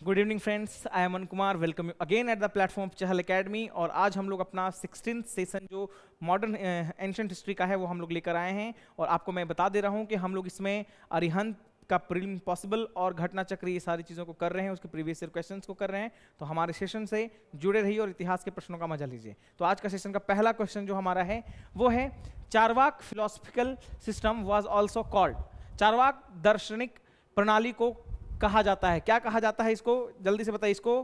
Good evening friends, I am Aman Kumar. Welcome you again at the platform Chahal academy. और आज हम लोग अपना 16th सेशन जो मॉडर्न एंशिएंट हिस्ट्री का है वो हम लोग लेकर आए हैं। और आपको मैं बता दे रहा हूँ कि हम लोग इसमें अरिहंत का प्रीलिम पॉसिबल और घटना चक्र ये सारी चीज़ों को कर रहे हैं, उसके प्रीवियस ईयर क्वेश्चंस को कर रहे हैं। तो हमारे सेशन से जुड़े रहिए और इतिहास के प्रश्नों का मजा लीजिए। तो आज का सेशन का पहला क्वेश्चन जो हमारा है वो है, Charvaka philosophical system was also called. Charvaka दार्शनिक प्रणाली को कहा जाता है, क्या कहा जाता है इसको, जल्दी से बताइए। इसको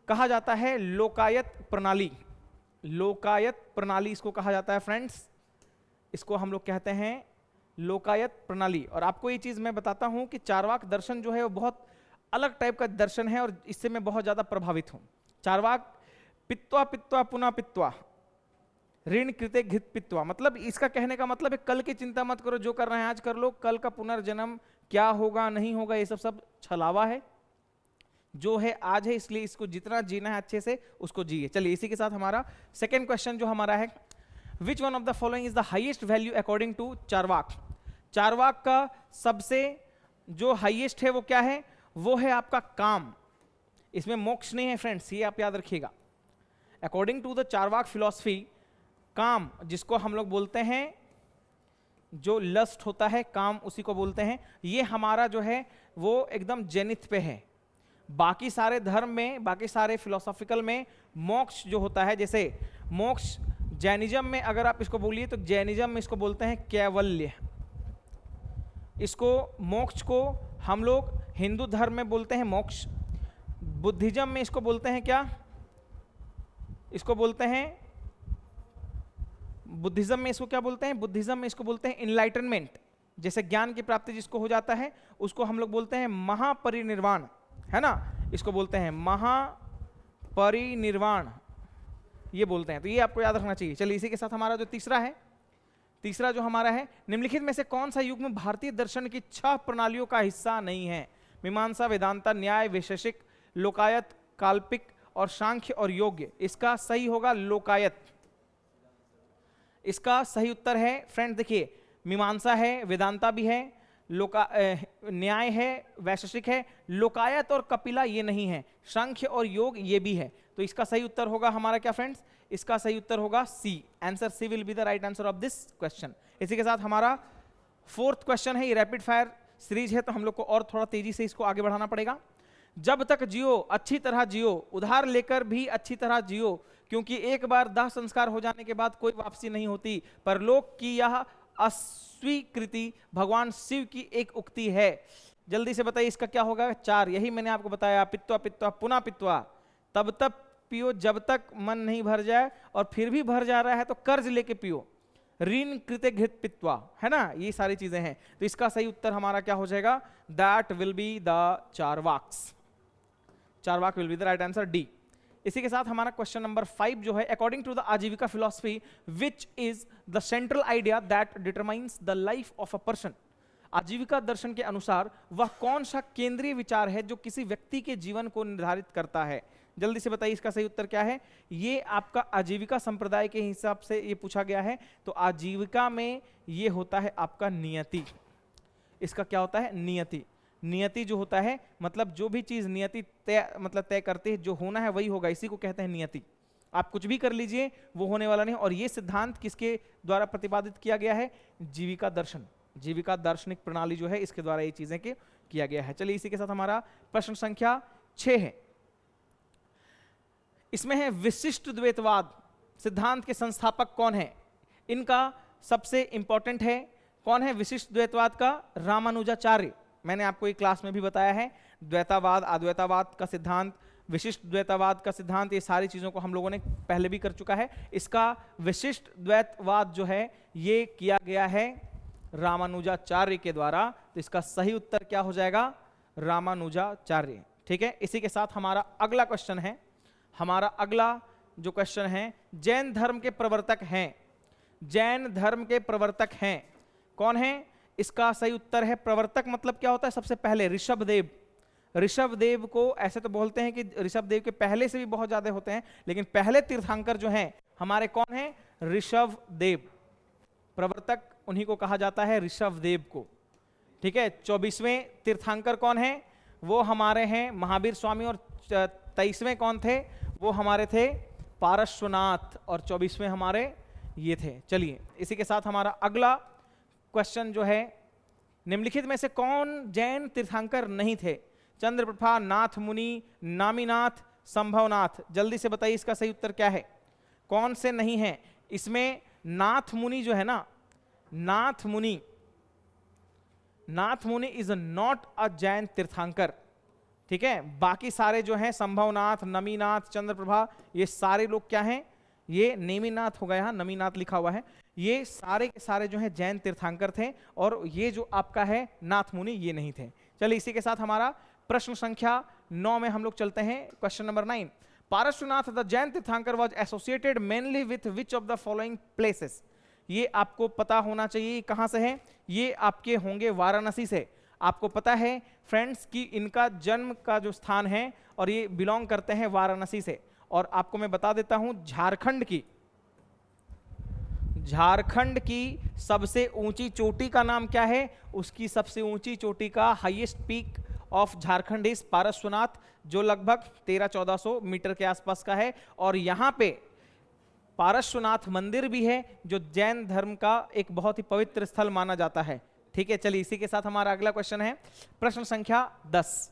कहा जाता है लोकायत प्रणाली। लोकायत प्रणाली इसको कहा जाता है फ्रेंड्स, इसको हम लोग कहते हैं लोकायत प्रणाली। और आपको ये चीज मैं बताता हूं कि चारवाक दर्शन जो है वो बहुत अलग टाइप का दर्शन है और इससे मैं बहुत ज्यादा प्रभावित हूं। चारवाक पित्वा पित्वा पुनः पित्वा ऋण कृते घित पित्वा, मतलब इसका कहने का मतलब है कल की चिंता मत करो, जो कर रहे हैं आज कर लो, कल का पुनर्जन्म क्या होगा नहीं होगा ये सब छलावा है। जो है आज है, इसलिए इसको जितना जीना है अच्छे से उसको जिए। चलिए इसी के साथ हमारा सेकेंड क्वेश्चन जो हमारा है, which one of the following is the highest value according to Charvaka. Charvaka का सबसे जो हाईएस्ट है वो क्या है, वो है आपका काम। इसमें मोक्ष नहीं है फ्रेंड्स, ये आप याद रखिएगा। According to the Charvaka philosophy, काम जिसको हम लोग बोलते हैं, जो लस्ट होता है काम उसी को बोलते हैं, ये हमारा जो है वो एकदम जेनिथ पे है। बाकी सारे धर्म में, बाकी सारे फिलोसॉफिकल में मोक्ष जो होता है, जैसे मोक्ष जैनिज्म में अगर आप इसको बोलिए तो जैनिज्म में इसको बोलते हैं कैवल्य। इसको मोक्ष को हम लोग हिंदू धर्म में बोलते हैं मोक्ष। बुद्धिज्म में इसको बोलते हैं क्या, इसको बोलते हैं, बुद्धिज्म में इसको क्या बोलते हैं, बुद्धिज्म में इसको बोलते हैं इनलाइटनमेंट। जैसे ज्ञान की प्राप्ति जिसको हो जाता है उसको हम लोग बोलते हैं महापरिनिर्वाण, है ना, इसको बोलते हैं महापरिनिर्वाण, ये बोलते हैं। तो ये आपको याद रखना चाहिए। चलिए इसी के साथ हमारा जो तीसरा है, तीसरा जो हमारा है, निम्नलिखित में से कौन सा युग में भारतीय दर्शन की 6 प्रणालियों का हिस्सा नहीं है। मीमांसा, वेदांता, न्याय, वैशेषिक, लोकायत, काल्पिक और सांख्य और योग्य। इसका सही होगा लोकायत। इसका सही उत्तर है फ्रेंड, देखिए मीमांसा है, वेदांता भी है, न्याय है, वैशेषिक है, लोकायत और कपिला ये नहीं है, सांख्य और योग ये भी है। तो इसका सही उत्तर होगा हमारा क्या फ्रेंड्स, इसका सही उत्तर होगा C. Answer C will be the right answer of this question. इसी के साथ हमारा फोर्थ क्वेश्चन है, ये रैपिड फायर सीरीज है तो हम लोग को और थोड़ा तेजी से इसको आगे बढ़ाना पड़ेगा। जब तक जियो अच्छी तरह जियो, उधार लेकर भी अच्छी तरह जियो, क्योंकि एक बार दाह संस्कार हो जाने के बाद कोई वापसी नहीं होती। परलोक की यह अस्वीकृति भगवान शिव की एक उक्ति है। जल्दी से बताइए इसका क्या होगा। 4, यही मैंने आपको बताया, पित्वा पित्वा पुनः पित्वा, तब तक पियो जब तक मन नहीं भर जाए, और फिर भी भर जा रहा है तो कर्ज लेके पियो, ऋण कृते घृत पित्वा, है ना, ये सारी चीजें हैं। तो इसका सही उत्तर हमारा क्या हो जाएगा, that will be the Charvakas. Charvaka will be the right answer, D. इसी के साथ हमारा क्वेश्चन नंबर 5 जो है, according to the Ajivika philosophy which is the central idea that determines the life of a person. Ajivika दर्शन के अनुसार वह कौन सा केंद्रीय विचार है जो किसी व्यक्ति के जीवन को निर्धारित करता है। जल्दी से बताइए इसका सही उत्तर क्या है। ये आपका आजीविका संप्रदाय के हिसाब से ये पूछा गया है। तो आजीविका में ये होता है आपका नियति। इसका क्या होता है, नियति। नियति जो होता है मतलब जो भी चीज नियति तय मतलब तय करती है, जो होना है वही होगा, इसी को कहते हैं नियति। आप कुछ भी कर लीजिए वो होने वाला नहीं। और ये सिद्धांत किसके द्वारा प्रतिपादित किया गया है, जीविका दर्शन, जीविका दार्शनिक प्रणाली जो है इसके द्वारा ये चीजें किया गया है। चलिए इसी के साथ हमारा प्रश्न संख्या 6 है। इसमें है, विशिष्ट द्वैतवाद सिद्धांत के संस्थापक कौन है। इनका सबसे इंपॉर्टेंट है, कौन है विशिष्ट द्वैतवाद का, रामानुजाचार्य। मैंने आपको एक क्लास में भी बताया है, द्वैतावाद, अद्वैतावाद का सिद्धांत, विशिष्ट द्वैतावाद का सिद्धांत, ये सारी चीजों को हम लोगों ने पहले भी कर चुका है। इसका विशिष्ट द्वैतवाद जो है ये किया गया है रामानुजाचार्य के द्वारा। तो इसका सही उत्तर क्या हो जाएगा, रामानुजाचार्य। ठीक है, इसी के साथ हमारा अगला क्वेश्चन है, हमारा अगला जो क्वेश्चन है, जैन धर्म के प्रवर्तक हैं, जैन धर्म के प्रवर्तक हैं कौन है। इसका सही उत्तर है, प्रवर्तक मतलब क्या होता है, सबसे पहले ऋषभदेव। ऋषभदेव को ऐसे तो बोलते हैं कि ऋषभदेव के पहले से भी बहुत ज्यादा होते हैं, लेकिन पहले तीर्थंकर जो हैं हमारे कौन है, ऋषभदेव। प्रवर्तक उन्हीं को कहा जाता है, ऋषभदेव को। ठीक है, 24वें तीर्थंकर कौन है, वो हमारे हैं महावीर स्वामी, और 23वें कौन थे, वो हमारे थे पार्श्वनाथ, और 24वें हमारे ये थे। चलिए इसी के साथ हमारा अगला क्वेश्चन जो है, निम्नलिखित में से कौन जैन तीर्थंकर नहीं थे? चंद्रप्रभा, नाथ मुनि, नामीनाथ, संभवनाथ। जल्दी से बताइए इसका सही उत्तर क्या है, कौन से नहीं है इसमें? नाथ मुनि जो है ना, नाथ मुनि इज नॉट अ जैन तीर्थंकर, ठीक है। बाकी सारे जो हैं संभवनाथ, नमीनाथ, चंद्रप्रभा, ये सारे लोग क्या हैं, ये नेमीनाथ हो गया, यहाँ नमीनाथ लिखा हुआ है, ये सारे के सारे जो हैं जैन तीर्थंकर थे, और ये जो आपका है नाथ मुनि, ये नहीं थे। चलिए इसी के साथ हमारा प्रश्न संख्या 9 में हम लोग चलते हैं। Question number 9, Parshvanath the Jain Tirthankar was associated mainly with which of the following places? ये आपको पता होना चाहिए कहां से है, ये आपके होंगे वाराणसी से। आपको पता है फ्रेंड्स कि इनका जन्म का जो स्थान है, और ये बिलोंग करते हैं वाराणसी से। और आपको मैं बता देता हूं, झारखंड की सबसे ऊंची चोटी का नाम क्या है? उसकी सबसे ऊंची चोटी का हाईएस्ट पीक ऑफ झारखंड इस पार्श्वनाथ, जो लगभग 1300-1400 मीटर के आसपास का है। और यहाँ पे पार्श्वनाथ मंदिर भी है, जो जैन धर्म का एक बहुत ही पवित्र स्थल माना जाता है, ठीक है। चलिए इसी के साथ हमारा अगला क्वेश्चन है, प्रश्न संख्या 10,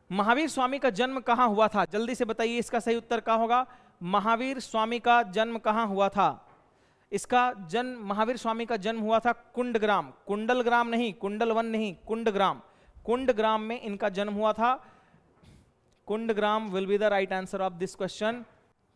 महावीर स्वामी का जन्म कहां हुआ था? जल्दी से बताइए इसका सही उत्तर क्या होगा। महावीर स्वामी का जन्म कहां हुआ था? इसका जन्म, महावीर स्वामी का जन्म हुआ था कुंडग्राम, कुंडलग्राम नहीं, कुंडलवन नहीं, कुंडग्राम में इनका जन्म हुआ था। Kundagrama will be the right answer of this question,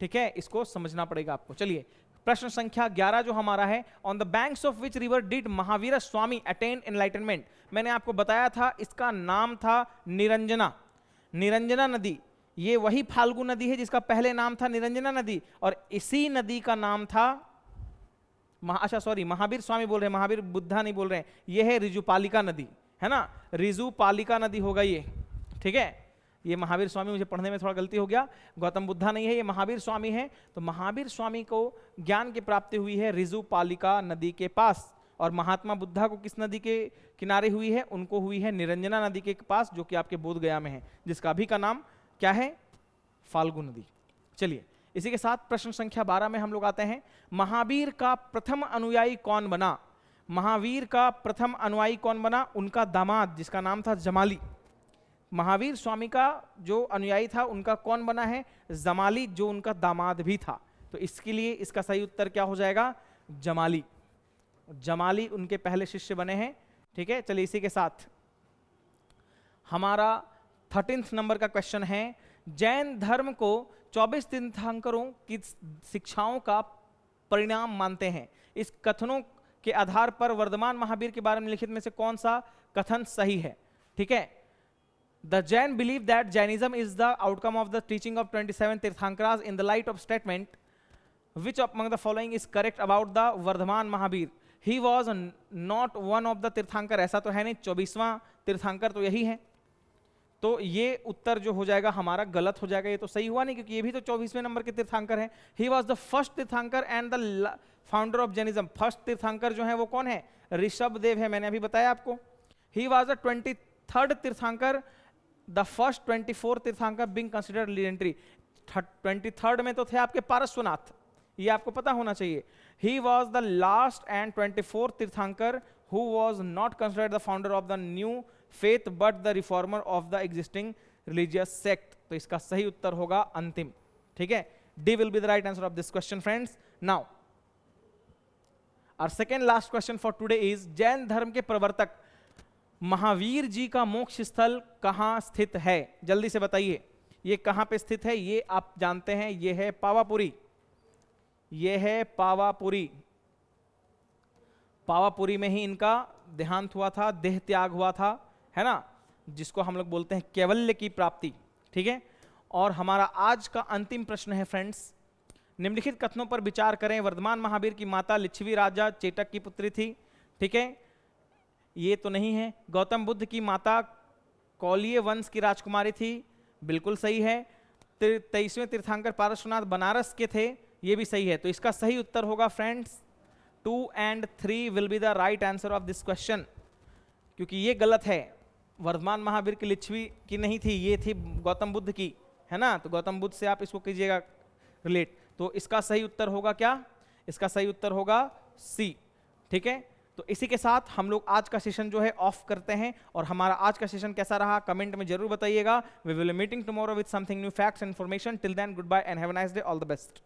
ठीक है, इसको समझना पड़ेगा आपको। चलिए प्रश्न संख्या 11 जो हमारा है, on the banks of which river did Mahavir Swami attain enlightenment? मैंने आपको बताया था इसका नाम था निरंजना नदी। ये वही फाल्गु नदी है जिसका पहले नाम था निरंजना नदी, और इसी नदी का नाम था महावीर स्वामी बोल रहे हैं, महावीर बुद्धा नहीं बोल रहे हैं, ये है ऋजुपालिका नदी, है ना, ऋजुपालिका नदी होगा ये, ठीक है। ये महावीर स्वामी, मुझे पढ़ने में थोड़ा गलती हो गया, गौतम बुद्धा नहीं है, ये महावीर स्वामी है। तो महावीर स्वामी को ज्ञान की प्राप्ति हुई है ऋजुपालिका नदी के पास, और महात्मा बुद्धा को किस नदी के किनारे हुई है? उनको हुई है निरंजना नदी के पास, जो कि आपके बोध गया में है, जिसका अभी का नाम क्या है? फाल्गु नदी। चलिए इसी के साथ प्रश्न संख्या 12 में हम लोग आते हैं, महावीर का प्रथम अनुयायी कौन बना? महावीर का प्रथम अनुयायी कौन बना? उनका दामाद, जिसका नाम था जमाली। महावीर स्वामी का जो अनुयायी था उनका कौन बना है? जमाली, जो उनका दामाद भी था। तो इसके लिए इसका सही उत्तर क्या हो जाएगा? जमाली उनके पहले शिष्य बने हैं, ठीक है। चलिए इसी के साथ हमारा 13th नंबर का क्वेश्चन है, जैन धर्म को 24 तीर्थंकरों की शिक्षाओं का परिणाम मानते हैं। इस कथनों के आधार पर वर्तमान महावीर के बारे में लिखित में से कौन सा कथन सही है? ठीक है, The Jain believe that Jainism is the outcome of the teaching of 27 Tirthankaras in the light of statement. Which among the following is correct about the Vardhaman Mahabir? He was not one of the Tirthankar. ऐसा तो है नहीं, 24वां तीर्थंकर तो यही है। तो ये उत्तर जो हो जाएगा हमारा गलत हो जाएगा, ये तो सही हुआ नहीं, क्योंकि ये भी तो 24वें नंबर के तीर्थंकर है। He was the first तीर्थंकर and the founder of Jainism. First तीर्थंकर जो है वो कौन है? ऋषभ देव है, मैंने अभी बताया आपको। He was the 23rd तीर्थंकर, the first 24 तीर्थंकर being considered legendary. 23rd में तो थे आपके पार्श्वनाथ, ये आपको पता होना चाहिए। He was the last and 24th तीर्थंकर who was not considered the founder of the new faith but the reformer of the existing religious sect. तो इसका सही उत्तर होगा अंतिम, ठीक है। D will be the right answer of this question, friends. Now, our second last question for today is, Jain धर्म के प्रवर्तक महावीर जी का मोक्ष स्थल कहाँ स्थित है? जल्दी से बताइए, ये कहाँ पे स्थित है? ये आप जानते हैं, ये है पावापुरी, ये है पावापुरी। पावापुरी में ही इनका देहांत हुआ था, देह त्याग हुआ था, है ना, जिसको हम लोग बोलते हैं कैवल्य की प्राप्ति, ठीक है। और हमारा आज का अंतिम प्रश्न है फ्रेंड्स, निम्नलिखित कथनों पर विचार करें। वर्धमान महावीर की माता लिच्छवी राजा चेटक की पुत्री थी, ठीक है, ये तो नहीं है। गौतम बुद्ध की माता कौलिय वंश की राजकुमारी थी, बिल्कुल सही है। 23वें तीर्थंकर पार्श्वनाथ बनारस के थे, ये भी सही है। तो इसका सही उत्तर होगा friends 2 and 3 will be the right answer of this question, क्योंकि ये गलत है। वर्धमान महावीर की लिच्छवी की नहीं थी, ये थी गौतम बुद्ध की, है ना। तो गौतम बुद्ध से आप इसको कीजिएगा रिलेट। तो इसका सही उत्तर होगा क्या, इसका सही उत्तर होगा सी। ठीक है, तो इसी के साथ हम लोग आज का सेशन जो है ऑफ करते हैं। और हमारा आज का सेशन कैसा रहा कमेंट में जरूर बताइएगा। We will meeting tomorrow with something new facts and information. Till then good bye and have a nice day, all the best.